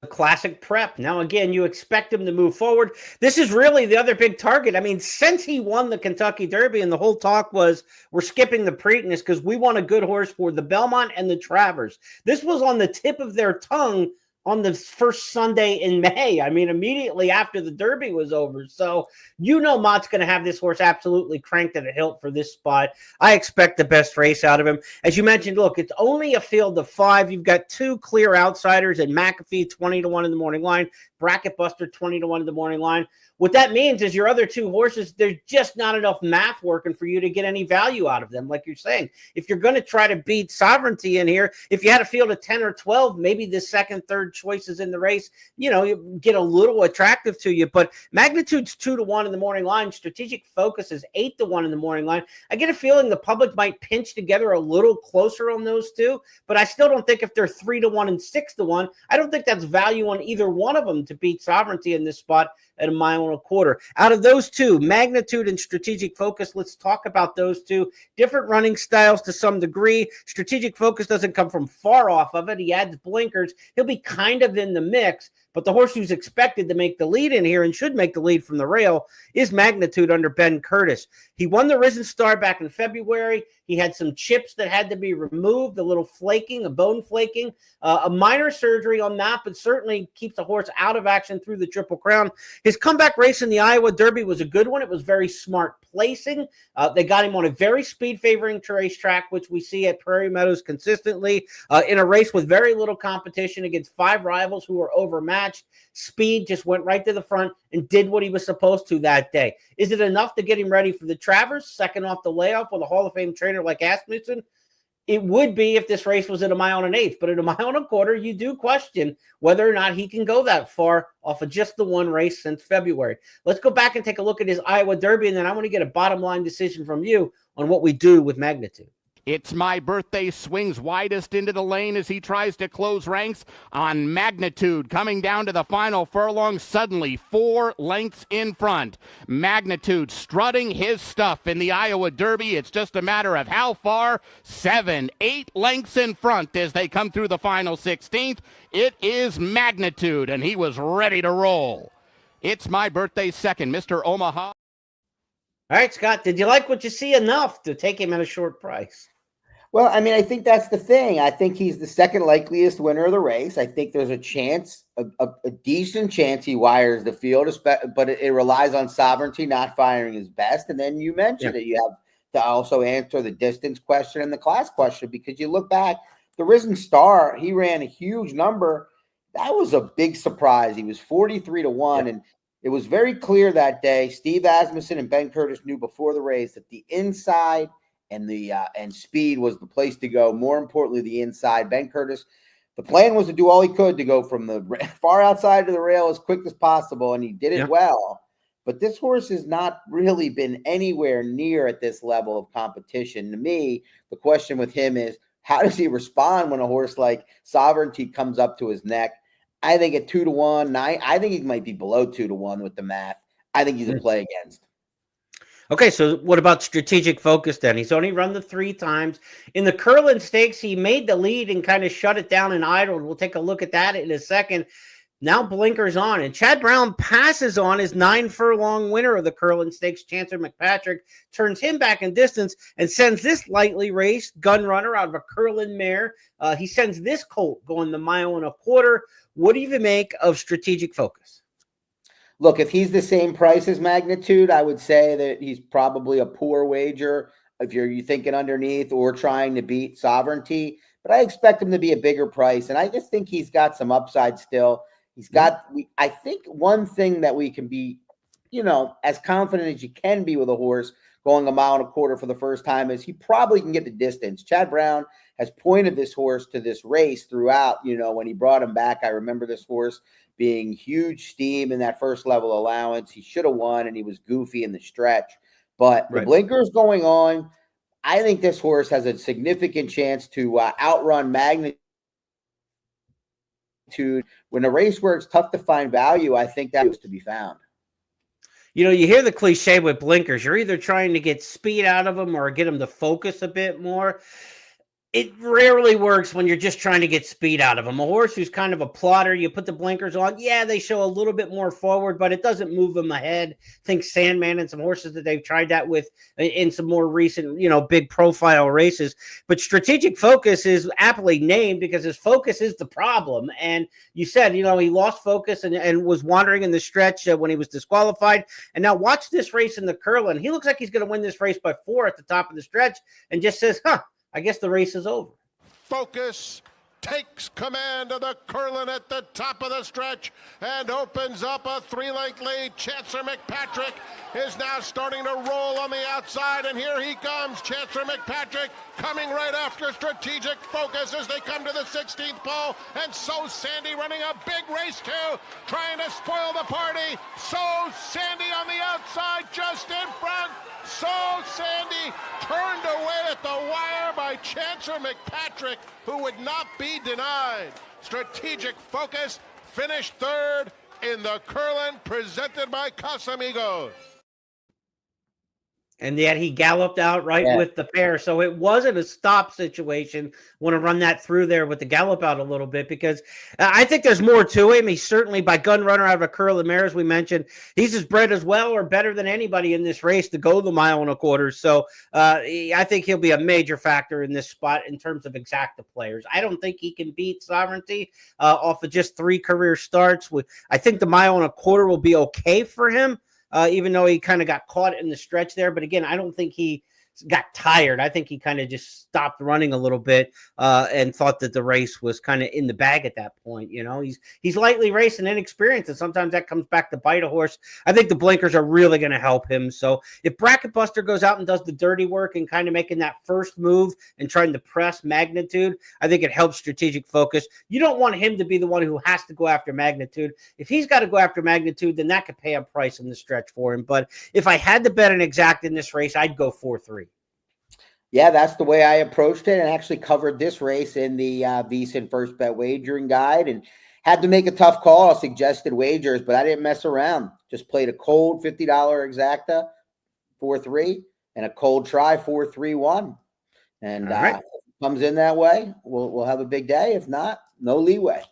Classic prep. Now, again, you expect him to move forward. This is really the other big target. I mean, since he won the Kentucky Derby, and the whole talk was, we're skipping the Preakness because we want a good horse for the Belmont and the Travers. This was on the tip of their tongue on the first Sunday in May. I mean, immediately after the Derby was over. So, Mott's going to have this horse absolutely cranked at a hilt for this spot. I expect the best race out of him. As you mentioned, look, it's only a field of 5. You've got 2 clear outsiders, and McAfee 20-1 in the morning line, Bracket Buster 20-1 in the morning line. What that means is your other 2 horses, there's just not enough math working for you to get any value out of them, like you're saying. If you're going to try to beat Sovereignty in here, if you had a field of 10 or 12, maybe the second, third choices in the race, you get a little attractive to you. But Magnitude's 2-1 in the morning line. Strategic Focus is 8-1 in the morning line. I get a feeling the public might pinch together a little closer on those two, but I still don't think if they're 3-1 and 6-1, I don't think that's value on either one of them to beat Sovereignty in this spot at 1.25 miles. Out of those two, Magnitude and Strategic Focus, let's talk about those two. Different running styles to some degree. Strategic Focus doesn't come from far off of it. He adds blinkers. He'll be kind of in the mix, but the horse who's expected to make the lead in here and should make the lead from the rail is Magnitude under Ben Curtis. He won the Risen Star back in February. He had some chips that had to be removed, a little flaking, a bone flaking, a minor surgery on that, but certainly keeps the horse out of action through the Triple Crown. His comeback race in the Iowa Derby was a good one. It was very smart placing. They got him on a very speed-favoring racetrack, which we see at Prairie Meadows consistently, in a race with very little competition against 5 rivals who were overmatched. Speed just went right to the front and did what he was supposed to that day. Is it enough to get him ready for the Travers, second off the layoff with a Hall of Fame trainer like Asmussen? It would be if this race was at 1.1 miles, but at 1.25 miles, you do question whether or not he can go that far off of just the one race since February. Let's go back and take a look at his Iowa Derby, and then I want to get a bottom line decision from you on what we do with Magnitude. It's My Birthday swings widest into the lane as he tries to close ranks on Magnitude. Coming down to the final furlong, suddenly 4 lengths in front. Magnitude strutting his stuff in the Iowa Derby. It's just a matter of how far. 7, 8 lengths in front as they come through the final 16th. It is Magnitude, and he was ready to roll. It's My Birthday second, Mr. Omaha. All right, Scott, did you like what you see enough to take him at a short price? Well, I mean, I think that's the thing. I think he's the second likeliest winner of the race. I think there's a chance, a decent chance he wires the field, but it relies on Sovereignty not firing his best. And then you mentioned it. You have to also answer the distance question and the class question, because you look back, the Risen Star, he ran a huge number. That was a big surprise. He was 43-1, and it was very clear that day. Steve Asmussen and Ben Curtis knew before the race that the inside and speed was the place to go. More importantly, the inside. Ben Curtis, the plan was to do all he could to go from the far outside to the rail as quick as possible, and he did it well. But this horse has not really been anywhere near at this level of competition. To me, the question with him is, how does he respond when a horse like Sovereignty comes up to his neck? I think at 2-1, I think he might be below 2-1 with the math. I think he's a play against. Okay, so what about Strategic Focus then? He's only run the 3 times. In the Curlin Stakes, he made the lead and kind of shut it down and idled. We'll take a look at that in a second. Now blinkers on, and Chad Brown passes on his 9-furlong winner of the Curlin Stakes. Chancer McPatrick turns him back in distance and sends this lightly raced gun runner out of a Curlin mare. He sends this colt going the 1.25 miles. What do you make of Strategic Focus? Look, if he's the same price as Magnitude, I would say that he's probably a poor wager if you're thinking underneath or trying to beat Sovereignty. But I expect him to be a bigger price, and I just think he's got some upside still. He's got, I think one thing that we can be, as confident as you can be with a horse going 1.25 miles for the first time is he probably can get the distance. Chad Brown has pointed this horse to this race throughout. When he brought him back, I remember this horse being huge steam in that first level allowance. He should have won, and he was goofy in the stretch. But the blinkers going on, I think this horse has a significant chance to outrun Magnitude. When a race where it's tough to find value, I think that was to be found. You hear the cliche with blinkers. You're either trying to get speed out of them or get them to focus a bit more. It rarely works when you're just trying to get speed out of them. A horse who's kind of a plotter, you put the blinkers on. Yeah, they show a little bit more forward, but it doesn't move them ahead. Think Sandman and some horses that they've tried that with in some more recent, big profile races. But Strategic Focus is aptly named because his focus is the problem. And you said, he lost focus and was wandering in the stretch when he was disqualified. And now watch this race in the Curlin. He looks like he's going to win this race by 4 at the top of the stretch and just says, I guess the race is over. Focus takes command of the Curlin at the top of the stretch and opens up a 3-length lead. Chancellor McPatrick is now starting to roll on the outside, and here he comes. Chancellor McPatrick coming right after Strategic Focus as they come to the 16th pole, and So Sandy running a big race too, trying to spoil the party. So Sandy on the outside, just in front. So Sandy turned away at the wire by Chancellor McPatrick, who would not be denied. Strategic Focus finished third in the Curlin presented by Casamigos. And yet he galloped out with the pair. So it wasn't a stop situation. Want to run that through there with the gallop out a little bit, because I think there's more to him. He's certainly, by gun runner out of a Curlin mare, as we mentioned, he's as bred as well or better than anybody in this race to go the 1.25 miles. So I think he'll be a major factor in this spot in terms of exacta players. I don't think he can beat Sovereignty off of just 3 career starts. I think the 1.25 miles will be okay for him. Even though he kind of got caught in the stretch there. But again, I don't think he got tired. I think he kind of just stopped running a little bit and thought that the race was kind of in the bag at that point. You know, he's lightly raced and inexperienced, and sometimes that comes back to bite a horse. I think the blinkers are really going to help him. So if Bracket Buster goes out and does the dirty work and kind of making that first move and trying to press Magnitude, I think it helps Strategic Focus. You don't want him to be the one who has to go after Magnitude. If he's got to go after Magnitude, then that could pay a price in the stretch for him. But if I had to bet an exact in this race, I'd go 4-3. Yeah, that's the way I approached it, and actually covered this race in the VSiN First Bet Wagering Guide, and had to make a tough call on suggested wagers, but I didn't mess around. Just played a cold $50 exacta, 4-3, and a cold try, 4-3-1. And if it comes in that way, we'll have a big day. If not, no leeway.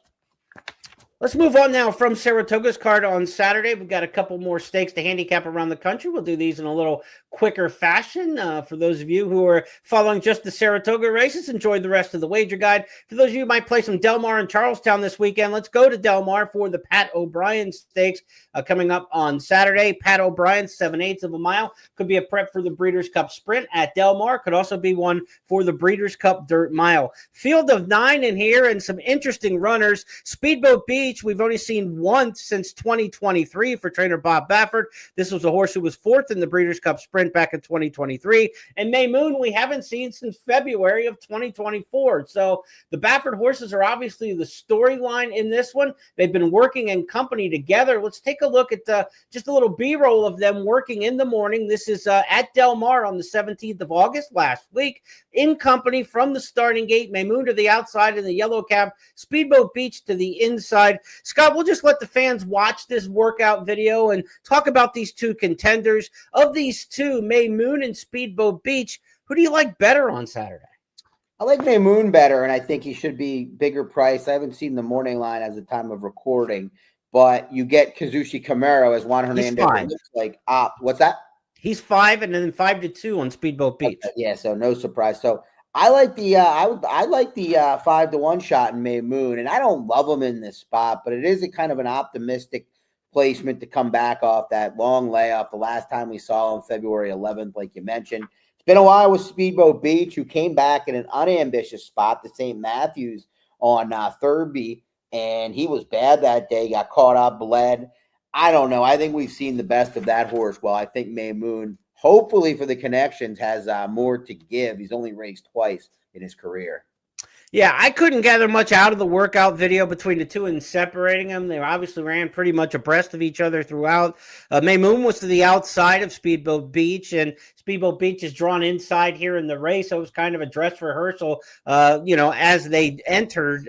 Let's move on now from Saratoga's card on Saturday. We've got a couple more stakes to handicap around the country. We'll do these in a little quicker fashion. For those of you who are following just the Saratoga races, enjoy the rest of the wager guide. For those of you who might play some Del Mar in Charlestown this weekend, let's go to Del Mar for the Pat O'Brien Stakes coming up on Saturday. Pat O'Brien, 7/8 of a mile. Could be a prep for the Breeders' Cup Sprint at Del Mar. Could also be one for the Breeders' Cup Dirt Mile. Field of 9 in here and some interesting runners. Speedboat Beach, we've only seen once since 2023 for trainer Bob Baffert. This was a horse who was 4th in the Breeders' Cup Sprint back in 2023. And May Moon, we haven't seen since February of 2024. So the Baffert horses are obviously the storyline in this one. They've been working in company together. Let's take a look at just a little B-roll of them working in the morning. This is at Del Mar on the 17th of August last week. In company from the starting gate, May Moon to the outside in the yellow cab, Speedboat Beach to the inside. Scott, we'll just let the fans watch this workout video and talk about these two contenders. Of these two, May Moon and Speedboat Beach, who do you like better on Saturday? I like May Moon better, and I think he should be bigger price. I haven't seen the morning line as the time of recording, but you get Kazushi Camaro as Juan Hernandez. It looks like what's that? He's 5 and then 5-2 on Speedboat Beach. Okay, yeah, so no surprise. So I like the I like the 5-1 shot in May Moon, and I don't love him in this spot, but it is a kind of an optimistic placement to come back off that long layoff. The last time we saw him, February 11th, like you mentioned. It's been a while with Speedboat Beach, who came back in an unambitious spot to St. Matthews on Thurby, and he was bad that day. Got caught up, bled. I don't know. I think we've seen the best of that horse. Well, I think May Moon, hopefully for the connections, has more to give. He's only raced twice in his career. Yeah, I couldn't gather much out of the workout video between the two and separating them. They obviously ran pretty much abreast of each other throughout. May Moon was to the outside of Speedboat Beach, and Speedboat Beach is drawn inside here in the race. So it was kind of a dress rehearsal, as they entered,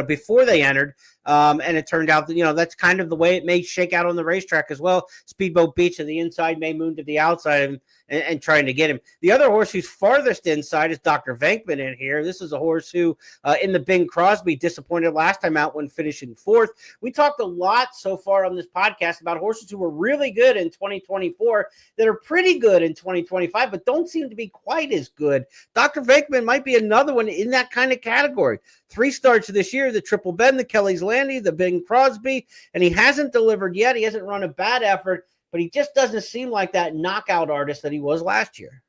before they entered. And it turned out that, that's kind of the way it may shake out on the racetrack as well. Speedboat Beach to the inside, May Moon to the outside, and trying to get him. The other horse who's farthest inside is Dr. Venkman in here. This is a horse who, in the Bing Crosby, disappointed last time out when finishing 4th. We talked a lot so far on this podcast about horses who were really good in 2024 that are pretty good in 2025, but don't seem to be quite as good. Dr. Venkman might be another one in that kind of category. 3 starts this year, the Triple Bend, the Kelly's Landing, the Bing Crosby, and he hasn't delivered yet. He hasn't run a bad effort, but he just doesn't seem like that knockout artist that he was last year.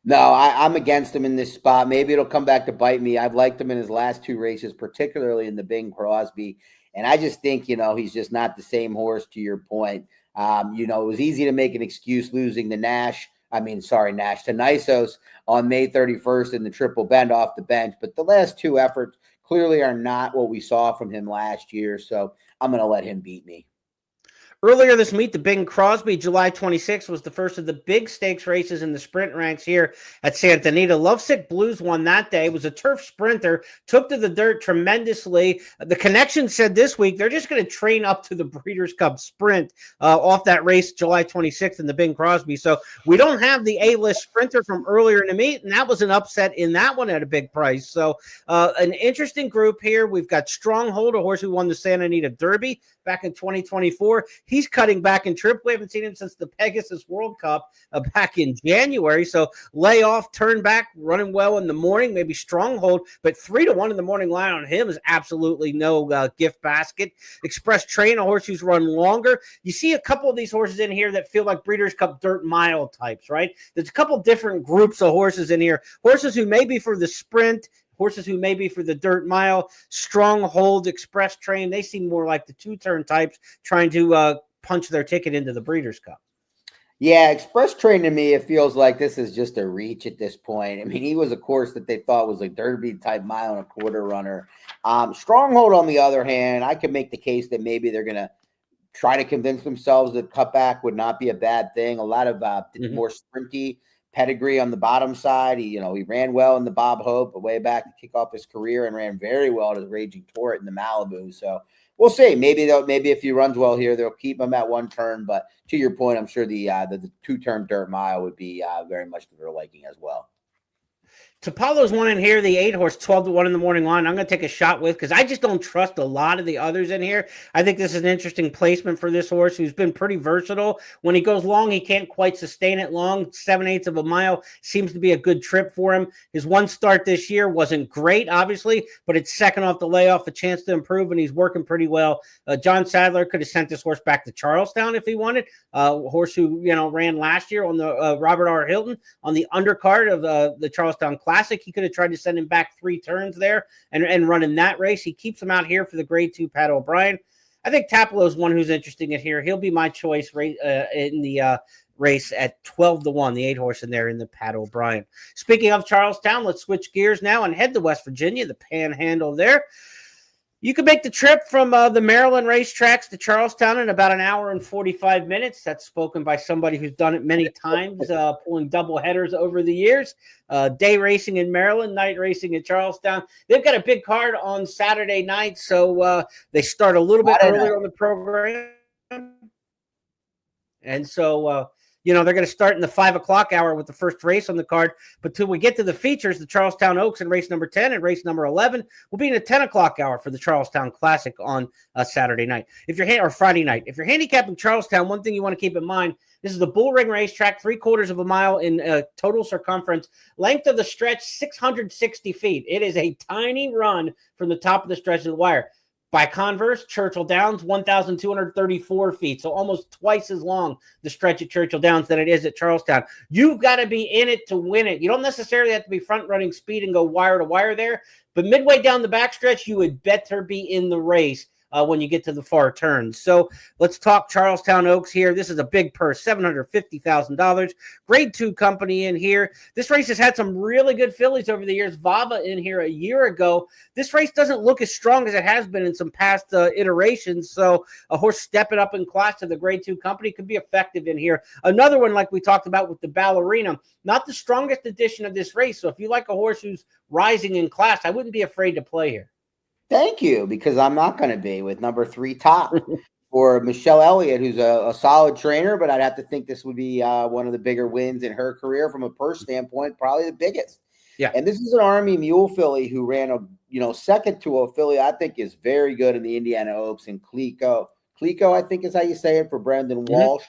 No, I'm against him in this spot. Maybe it'll come back to bite me. I've liked him in his last two races, particularly in the Bing Crosby. And I just think, he's just not the same horse, to your point. It was easy to make an excuse losing to Nash to Nisos on May 31st in the Triple Bend off the bench. But the last two efforts clearly are not what we saw from him last year. So I'm going to let him beat me. Earlier this meet, the Bing Crosby, July 26th, was the first of the big stakes races in the sprint ranks here at Santa Anita. Lovesick Blues won that day. It was a turf sprinter, took to the dirt tremendously. The Connection said this week they're just going to train up to the Breeders' Cup Sprint off that race July 26th in the Bing Crosby. So we don't have the A-list sprinter from earlier in the meet, and that was an upset in that one at a big price. So an interesting group here. We've got Stronghold, a horse who won the Santa Anita Derby back in 2024. He's cutting back in trip. We haven't seen him since the Pegasus World Cup back in January. So lay off, turn back, running well in the morning, maybe Stronghold, but 3-1 in the morning line on him is absolutely no gift basket. Express Train, a horse who's run longer. You see a couple of these horses in here that feel like Breeders' Cup Dirt Mile types, right? There's a couple different groups of horses in here. Horses who may be for the sprint, horses who may be for the dirt mile. Stronghold, Express Train, they seem more like the two-turn types trying to punch their ticket into the Breeders' Cup. Yeah, Express Train to me, it feels like this is just a reach at this point. I mean, he was a course that they thought was a Derby-type mile and a quarter runner. Stronghold, on the other hand, I could make the case that maybe they're going to try to convince themselves that cutback would not be a bad thing. A lot of more sprinty pedigree on the bottom side. He ran well in the Bob Hope way back to kick off his career and ran very well to the Raging Torrent in the Malibu. So we'll see. Maybe if he runs well here, they'll keep him at one turn. But to your point, I'm sure the two-turn dirt mile would be very much to their liking as well. Topalo's one in here, the 8-horse, 12-1 in the morning line. I'm going to take a shot with because I just don't trust a lot of the others in here. I think this is an interesting placement for this horse who's been pretty versatile. When he goes long, he can't quite sustain it long. 7/8 of a mile seems to be a good trip for him. His one start this year wasn't great, obviously, but it's second off the layoff, a chance to improve, and he's working pretty well. John Sadler could have sent this horse back to Charlestown if he wanted. A horse who ran last year on the Robert R. Hilton on the undercard of the Charlestown Classic. He could have tried to send him back 3 turns there and run in that race. He keeps him out here for the grade 2 Pat O'Brien. I think Tapalo is one who's interesting in here. He'll be my choice in the race at 12-1, the 8-horse in there in the Pat O'Brien. Speaking of Charlestown, let's switch gears now and head to West Virginia, the Panhandle there. You can make the trip from the Maryland racetracks to Charlestown in about an hour and 45 minutes. That's spoken by somebody who's done it many times, pulling double headers over the years. Day racing in Maryland, night racing in Charlestown. They've got a big card on Saturday night, so they start a little bit earlier on the program. And so they're going to start in the 5 o'clock hour with the first race on the card. But till we get to the features, the Charlestown Oaks in race number 10 and race number 11 will be in the 10 o'clock hour for the Charlestown Classic on Saturday night. Or Friday night. If you're handicapping Charlestown, one thing you want to keep in mind, this is the Bull Ring racetrack, 3/4 of a mile in total circumference. Length of the stretch, 660 feet. It is a tiny run from the top of the stretch to the wire. By converse, Churchill Downs, 1,234 feet, so almost twice as long the stretch at Churchill Downs than it is at Charlestown. You've got to be in it to win it. You don't necessarily have to be front-running speed and go wire to wire there, but midway down the backstretch, you would better be in the race when you get to the far turns. So let's talk Charlestown Oaks here. This is a big purse, $750,000. Grade 2 company in here. This race has had some really good fillies over the years. Vava in here a year ago. This race doesn't look as strong as it has been in some past iterations. So a horse stepping up in class to the grade 2 company could be effective in here. Another one like we talked about with the Ballerina, not the strongest edition of this race. So if you like a horse who's rising in class, I wouldn't be afraid to play here. Thank you, because I'm not going to be with number 3 Top for Michelle Elliott, who's a solid trainer, but I'd have to think this would be one of the bigger wins in her career from a purse standpoint, probably the biggest. Yeah. And this is an Army Mule filly who ran second to a filly I think is very good in the Indiana Oaks, and Clico, I think is how you say it, for Brendan Walsh.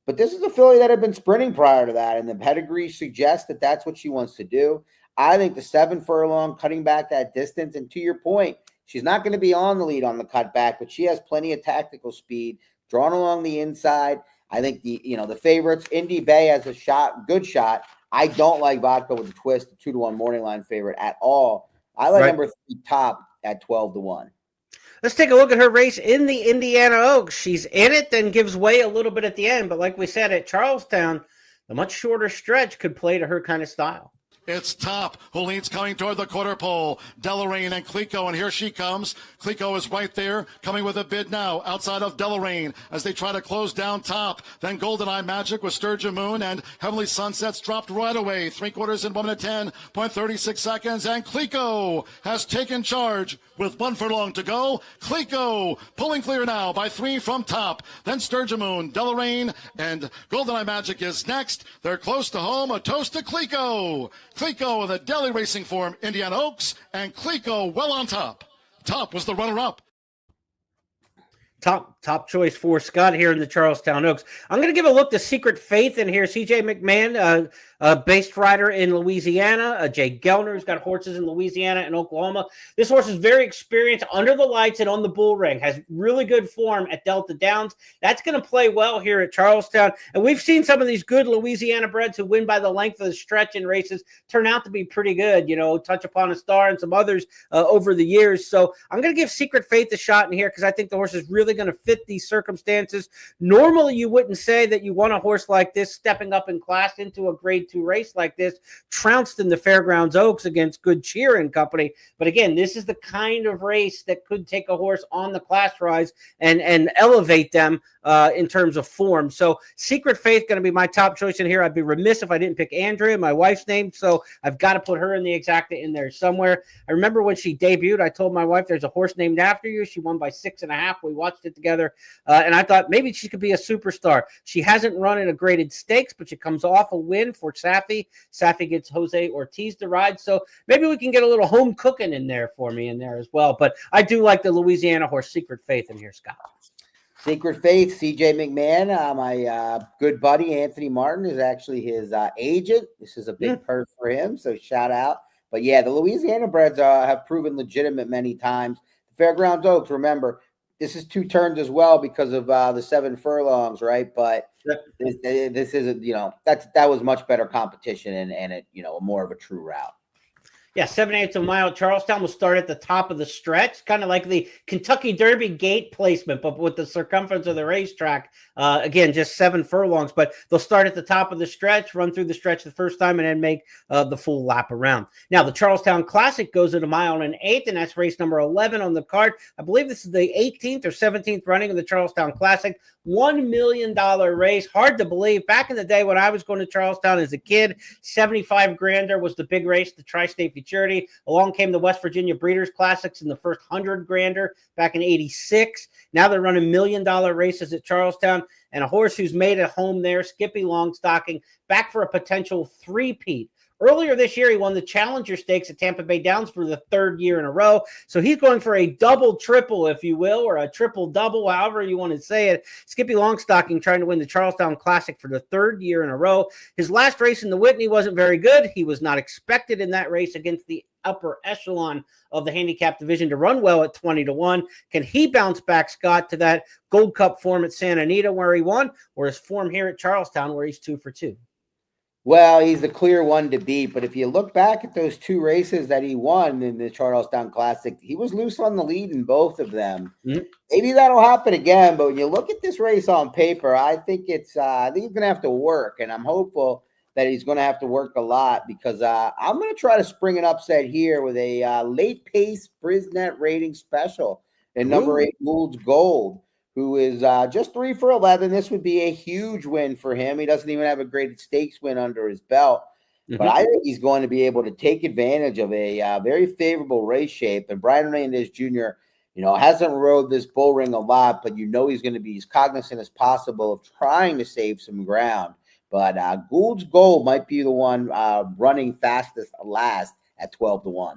But this is a filly that had been sprinting prior to that, and the pedigree suggests that that's what she wants to do. I think the 7 furlong, cutting back that distance, and to your point, she's not going to be on the lead on the cutback, but she has plenty of tactical speed, drawn along the inside. I think the favorites, Indy Bay has a good shot I don't like Vodka with the twist, the 2-1 morning line favorite at all. I like number 3 Top at 12-1. Let's take a look at her race in the Indiana Oaks. She's in it, then gives way a little bit at the end. But like we said, at Charlestown, the much shorter stretch could play to her kind of style. It's Top who leads coming toward the quarter pole. Deloraine and Clico, and here she comes. Clico is right there, coming with a bid now outside of Deloraine as they try to close down Top. Then Goldeneye Magic with Sturgeon Moon and Heavenly Sunsets dropped right away. 3/4 in 1 minute 10.36 seconds, and Clico has taken charge with 1 furlong to go. Clico pulling clear now by 3 from Top. Then Sturgeon Moon, Deloraine, and Goldeneye Magic is next. They're close to home. A toast to Clico. Clico of the Deli Racing Form, Indiana Oaks, and Clico well on top. Top was the runner-up. Top choice for Scott here in the Charlestown Oaks. I'm going to give a look to Secret Faith in here. CJ McMahon, based rider in Louisiana. Jay Gellner, who's got horses in Louisiana and Oklahoma. This horse is very experienced under the lights and on the bull ring. Has really good form at Delta Downs. That's going to play well here at Charlestown. And we've seen some of these good Louisiana breds who win by the length of the stretch in races turn out to be pretty good. You know, Touch Upon a Star and some others over the years. So I'm going to give Secret Faith a shot in here because I think the horse is really going to fit these circumstances. Normally, you wouldn't say that you want a horse like this stepping up in class into a grade 2 race like this, trounced in the Fairgrounds Oaks against Good Cheer and company. But again, this is the kind of race that could take a horse on the class rise and elevate them in terms of form. So Secret Faith going to be my top choice in here. I'd be remiss if I didn't pick Andrea, my wife's name. So I've got to put her in the exacta in there somewhere. I remember when she debuted, I told my wife, there's a horse named after you. She won by 6.5. We watched it together. And I thought maybe she could be a superstar. She hasn't run in a graded stakes, but she comes off a win for Safi. Safi gets Jose Ortiz to ride. So maybe we can get a little home cooking in there for me in there as well. But I do like the Louisiana horse Secret Faith in here, Scott. Secret Faith, CJ McMahon, my good buddy Anthony Martin is actually his agent. This is a big purse for him, so shout out. But yeah, the Louisiana breds have proven legitimate many times. The Fairgrounds Oaks, remember, this is 2 turns as well because of the 7 furlongs, right? But this is, that was much better competition and it, more of a true route. Yeah, 7/8 of a mile. Charlestown will start at the top of the stretch, kind of like the Kentucky Derby gate placement, but with the circumference of the racetrack. Again, just 7 furlongs, but they'll start at the top of the stretch, run through the stretch the first time, and then make the full lap around. Now, the Charlestown Classic goes at 1 1/8, and that's race number 11 on the card. I believe this is the 18th or 17th running of the Charlestown Classic. $1 million race. Hard to believe. Back in the day when I was going to Charlestown as a kid, 75 grander was the big race, the Tri-State Futurity. Along came the West Virginia Breeders' Classics in the first 100 grander back in 86. Now they're running $1 million races at Charlestown. And a horse who's made a home there, Skippy Longstocking, back for a potential three-peat. Earlier this year, he won the Challenger Stakes at Tampa Bay Downs for the 3rd year in a row. So he's going for a double-triple, if you will, or a triple-double, however you want to say it. Skippy Longstocking trying to win the Charlestown Classic for the 3rd year in a row. His last race in the Whitney wasn't very good. He was not expected in that race against the upper echelon of the handicap division to run well at 20-1. Can he bounce back, Scott, to that Gold Cup form at Santa Anita where he won, or his form here at Charlestown where he's 2 for 2? Well, he's the clear one to beat, but if you look back at those 2 races that he won in the Charlestown Classic, he was loose on the lead in both of them. Mm-hmm. Maybe that'll happen again, but when you look at this race on paper, I think he's going to have to work, and I'm hopeful that he's going to have to work a lot because I'm going to try to spring an upset here with a late pace Brisnet rating special and number 8 Gould's Gold, who is just 3 for 11. This would be a huge win for him. He doesn't even have a graded stakes win under his belt. Mm-hmm. But I think he's going to be able to take advantage of a very favorable race shape. And Brian Hernandez Jr., hasn't rode this bull ring a lot, but he's going to be as cognizant as possible of trying to save some ground. But Gould's Gold might be the one running fastest last at 12-1.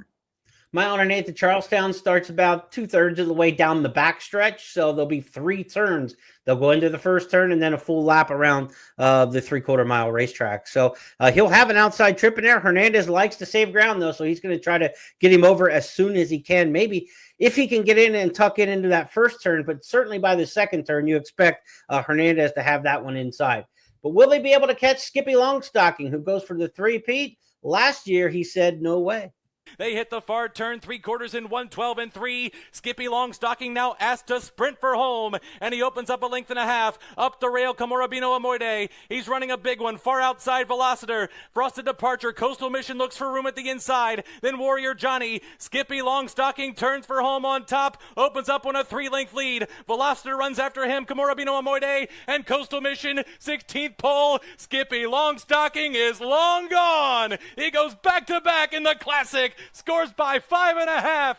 Mile and an eighth at Charlestown starts about 2/3 of the way down the backstretch, so there'll be 3 turns. They'll go into the first turn and then a full lap around the 3/4 mile racetrack. So he'll have an outside trip in there. Hernandez likes to save ground, though, so he's going to try to get him over as soon as he can. Maybe if he can get in and tuck it into that first turn, but certainly by the second turn, you expect Hernandez to have that one inside. But will they be able to catch Skippy Longstocking, who goes for the three-peat? Last year, he said no way. They hit the far turn, 3/4 in 112 and 3. Skippy Longstocking now asked to sprint for home, and he opens up a length and a half. Up the rail, Kamorabino Amoide. He's running a big one, far outside Velociter. Frosted Departure, Coastal Mission looks for room at the inside. Then Warrior Johnny. Skippy Longstocking turns for home on top, opens up on a 3-length lead. Velociter runs after him, Kamorabino Amoide, and Coastal Mission, 16th pole. Skippy Longstocking is long gone. He goes back to back in the Classic. Scores by 5.5.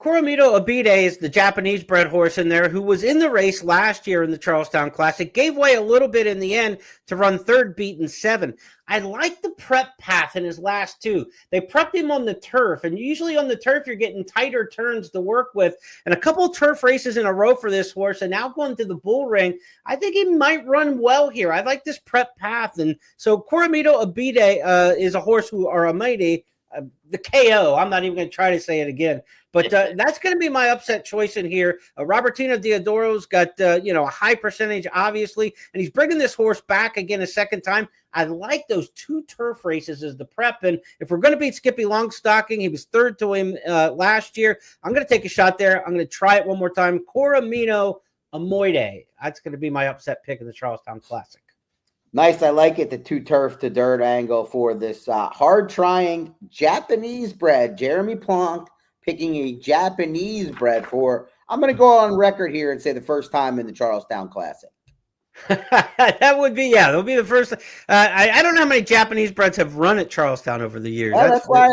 Kuramito Abide is the Japanese-bred horse in there who was in the race last year in the Charlestown Classic, gave way a little bit in the end to run third, beaten 7. I like the prep path in his last 2. They prepped him on the turf, and usually on the turf you're getting tighter turns to work with. And a couple of turf races in a row for this horse, and now going to the bull ring, I think he might run well here. I like this prep path. And so Kuramito Abide is a horse who are a mighty, the KO. I'm not even going to try to say it again. But that's going to be my upset choice in here. Robertino Diodoro's got, a high percentage, obviously, and he's bringing this horse back again a second time. I like those 2 turf races as the prep. And if we're going to beat Skippy Longstocking, he was third to him last year. I'm going to take a shot there. I'm going to try it one more time. Kuramito Amoide. That's going to be my upset pick in the Charlestown Classic. Nice. I like it. The 2 turf to dirt angle for this hard-trying Japanese-bred Jeremy Plonk, picking a Japanese bred for, I'm going to go on record here and say the first time in the Charlestown Classic. That would be, that'll be the first. I don't know how many Japanese breds have run at Charlestown over the years. Well, that's why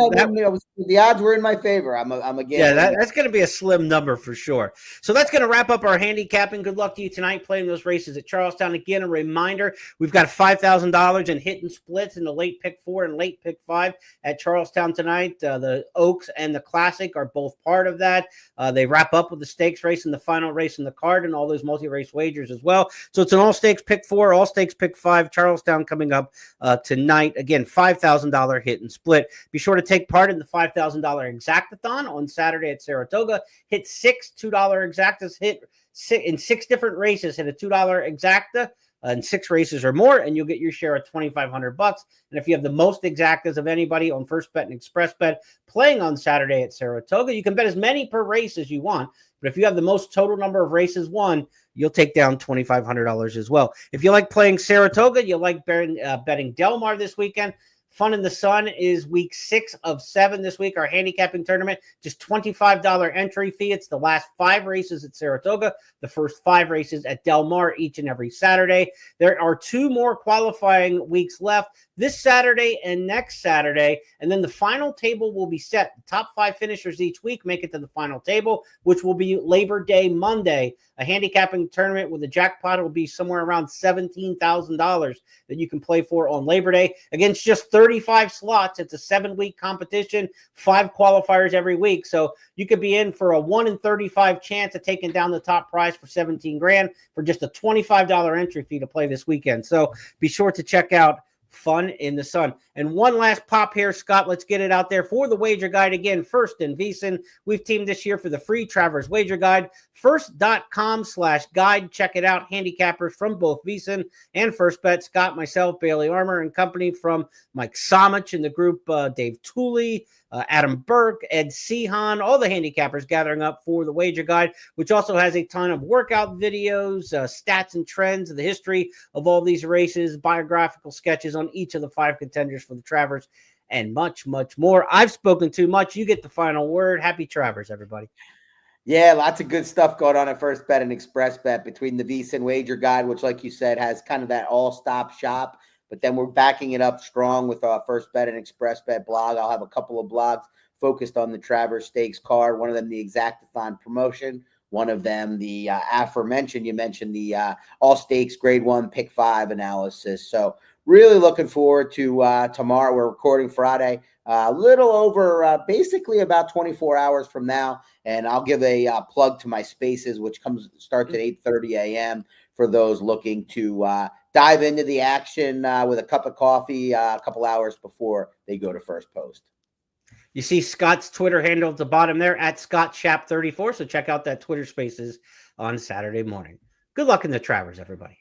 the odds were in my favor. I'm again. Yeah, that's going to be a slim number for sure. So that's going to wrap up our handicapping. Good luck to you tonight playing those races at Charlestown. Again, a reminder, we've got $5,000 in hit and splits in the late pick 4 and late pick 5 at Charlestown tonight. The Oaks and the Classic are both part of that. They wrap up with the stakes race and the final race in the card and all those multi-race wagers as well. So it's an all stakes pick 4, all stakes pick 5, Charlestown coming up tonight. Again, $5,000 hit and split. Be sure to take part in the $5,000 exactathon on Saturday at Saratoga. Hit 6 $2 exactas, hit in 6 different races, hit a $2 exacta in 6 races or more, and you'll get your share of $2,500. And if you have the most exactas of anybody on First Bet and Express Bet playing on Saturday at Saratoga, you can bet as many per race as you want. But if you have the most total number of races won, you'll take down $2,500 as well. If you like playing Saratoga, you like betting Del Mar this weekend, Fun in the Sun is week 6 of 7 this week, our handicapping tournament. Just $25 entry fee. It's the last 5 races at Saratoga, the first 5 races at Del Mar each and every Saturday. There are 2 more qualifying weeks left, this Saturday and next Saturday, and then the final table will be set. The top 5 finishers each week make it to the final table, which will be Labor Day Monday. A handicapping tournament with a jackpot will be somewhere around $17,000 that you can play for on Labor Day against just 35 slots. It's a 7-week competition, 5 qualifiers every week. So you could be in for a 1 in 35 chance of taking down the top prize for $17,000 for just a $25 entry fee to play this weekend. So be sure to check out Fun in the Sun. And one last pop here, Scott. Let's get it out there for the wager guide again. First in VSiN. We've teamed this year for the free Travers wager guide. First.com/guide. Check it out. Handicappers from both VSiN and First Bet. Scott, myself, Bailey Armour, and company from Mike Somich in the group, Dave Tooley, Adam Burke, Ed Sehan, all the handicappers gathering up for the wager guide, which also has a ton of workout videos, stats and trends, the history of all these races, biographical sketches on each of the 5 contenders for the Travers, and much, much more. I've spoken too much. You get the final word. Happy Travers, everybody. Yeah, lots of good stuff going on at First Bet and Express Bet between the VSiN wager guide, which, like you said, has kind of that all-stop shop. But then we're backing it up strong with our First Bet and Express Bet blog. I'll have a couple of blogs focused on the Travers Stakes card. One of them, the Exactathon promotion. One of them, the aforementioned, you mentioned the All Stakes Grade 1 Pick 5 analysis. So really looking forward to tomorrow. We're recording Friday, a little over basically about 24 hours from now. And I'll give a plug to my spaces, which starts at 8:30 a.m. for those looking to dive into the action with a cup of coffee a couple hours before they go to first post. You see Scott's Twitter handle at the bottom there, at ScottShap34. So check out that Twitter Spaces on Saturday morning. Good luck in the Travers, everybody.